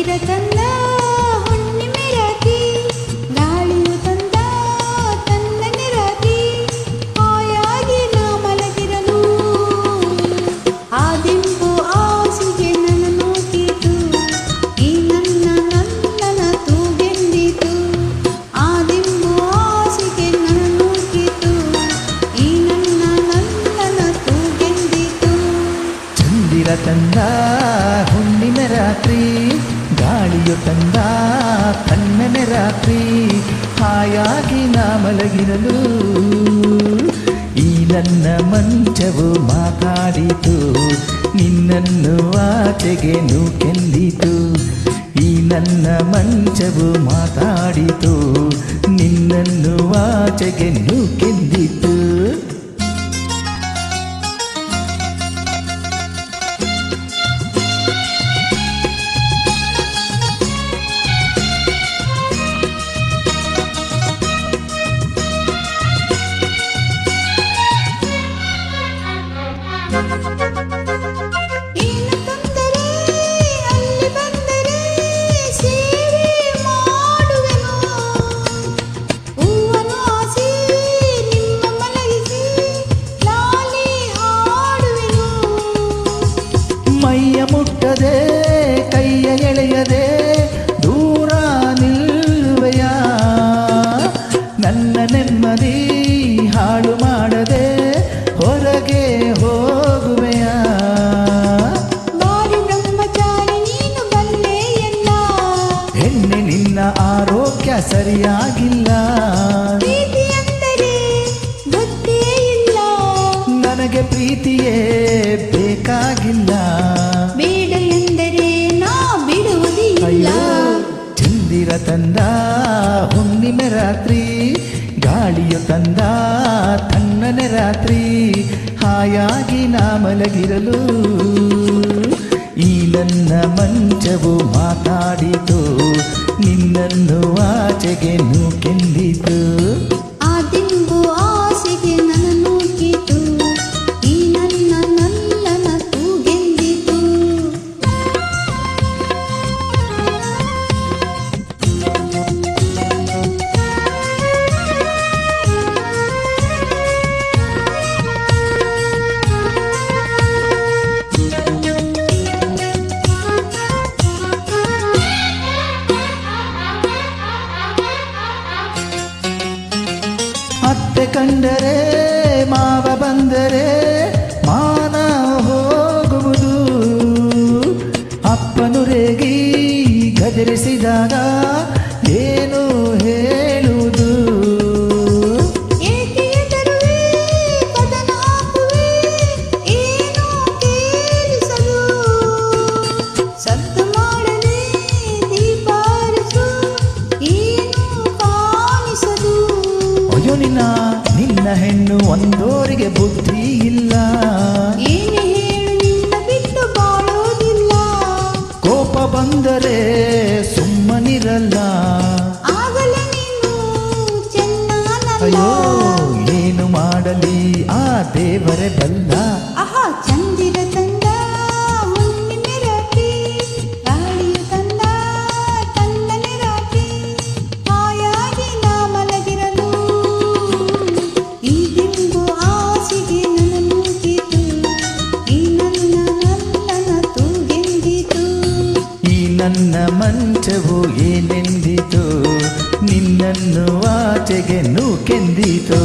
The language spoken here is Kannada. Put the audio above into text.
ತಂದ ಹುಣ್ಣಿಮೆ ರಾತ್ರಿ ಗಾಳಿಯು ತಂದ ತಣ್ಣನೆ ರಾತ್ರಿ ಹಾಯಾಗಿ ನಾ ಮಲಗಿರಲು ಆ ದಿಂಬು ಆಸೆಗೆ ನನ್ನ ನೂಕಿತು ಈ ನನ್ನ ತೂಗೆಂದಿತು ಆ ದಿಂಬು ಆಸೆಗೆ ನನ್ನ ನೂಕಿತು ಈ ನನ್ನ ತೂಗೆಂದಿತು ಚಂದಿರ ತಂದ ಹುಣ್ಣಿಮೆ ರಾತ್ರಿ ಗಾಳಿಯು ತಂದ ತಣ್ಣನೆ ರಾತ್ರಿ ಹಾಯಾಗಿ ನಾ ಮಲಗಿರಲು ಈ ನನ್ನ ಮಂಚವು ಮಾತಾಡಿತು ನಿನ್ನನ್ನು ಆಚೆಗೆ ನೂಕೆಂದಿತು ಈ ನನ್ನ ಮಂಚವು ಮಾತಾಡಿತು ನಿನ್ನನ್ನು ಆಚೆಗೆ ನೂಕೆಂದಿತು ಏನು ತಂದರೆ ಅಲ್ಲಿ ಬಂದರೆ ಸೇವೆ ಮಾಡುವೆನು ಹೂವನ್ನು ಆಸಿ ನಿಮ್ಮ ಮಲಗಿಸಿ ಲಾಲಿ ಹಾಡುವೆನು ಮೈಯ ಮುಟ್ಟದೆ ಕೈಯ ಎಳೆಯದೆ ದೂರ ನಿಲ್ಲುವೆಯ ನನ್ನ ನೆಮ್ಮದಿ ಹಾಳು ಮಾಡದೆ ಹೊರಗೆ ಹೋಗುವೆಯ ಬಾರಿ ಬ್ರಹ್ಮಚಾರಿ ನೀನು ಬಲ್ಲೆ ಎಲ್ಲ ಹೆಣ್ಣೆ ನಿನ್ನ ಆರೋಗ್ಯ ಸರಿಯಾಗಿಲ್ಲ ಪ್ರೀತಿ ಅಂದರೆ ಗೊತ್ತೇ ಇಲ್ಲ ನನಗೆ ಪ್ರೀತಿಯೇ ಬೇಕಾಗಿಲ್ಲ ಬೇಡ ಎಂದರೆ ನಾ ಬಿಡುವುದಿಲ್ಲ ಅಯ್ಯೋ ಚಂದಿರ ತಂದ ಹುಣ್ಣಿಮೆ ರಾತ್ರಿ ಗಾಳಿಯು ತಂದ ತಣ್ಣನೆ ರಾತ್ರಿ ಹಾಯಾಗಿ ನಾ ಮಲಗಿರಲು ಈ ನನ್ನ ಮಂಚವು ಮಾತಾಡಿತು ನಿನ್ನನ್ನು ಆಚೆಗೆ ನೂಕೆಂದಿತು ಆ ದಿಂಬು ಆಸೆಗೆ ನನ್ನ ನೂಕಿತು ಈ ನನ್ನ ತೂಗೆಂದಿತು ಅತ್ತೆ ಕಂಡರೆ ಮಾವ ಬಂದರೆ ಮಾನ ಹೋಗುವುದು ಅಪ್ಪನು ರೇಗಿ ಗದರಿಸಿದಾಗ ಏನು ಹೇಳುವುದು ಏಕೆ ಎದರುವೆ ಬದನ ಹಾಕುವೆ ಏನೋ ಕೇಳಿಸಲು ಸದ್ದು ಮಾಡದೆ ದೀಪ ಹರಿಸು ಏನೂ ಕಾಣಿಸದು ಅಯ್ಯೋ ನಿನ್ನ ಹೆಣ್ಣು ಒಂದೋರಿಗೆ ಬುದ್ಧಿ ಇಲ್ಲ ಏನೇ ಹೇಳು ನಿನ್ನ ಬಿಟ್ಟು ಬಾಳೋದಿಲ್ಲ ಕೋಪ ಬಂದರೆ ಸುಮ್ಮನಿರಲ್ಲ ಆಗಲೇ ನೀನು ಚೆನ್ನನಲ್ಲ ಅಯ್ಯೋ ಏನು ಮಾಡಲಿ ಆ ದೇವರೇ ಬಲ್ಲ ಆಹಾ ಚಂದಿರ ತಂದ ಹುಣ್ಣಿಮೆ ರಾತ್ರಿ ಗಾಳಿಯು ತಂದ ತಣ್ಣನೆ ರಾತ್ರಿ ಹಾಯಾಗಿ ನಾ ಮಲಗಿರಲು ಈ ದಿಂಬು ಆಸೆಗೆ ನನ್ನ ನೂಕಿತು ಈ ನನ್ನ ತೂಗೆಂದಿತು ಈ ನನ್ನ ಮಂಚವು ಏನೆಂದಿತು ನಿನ್ನನ್ನು ಆಚೆಗೆ ನೂಕೆಂದಿತೋ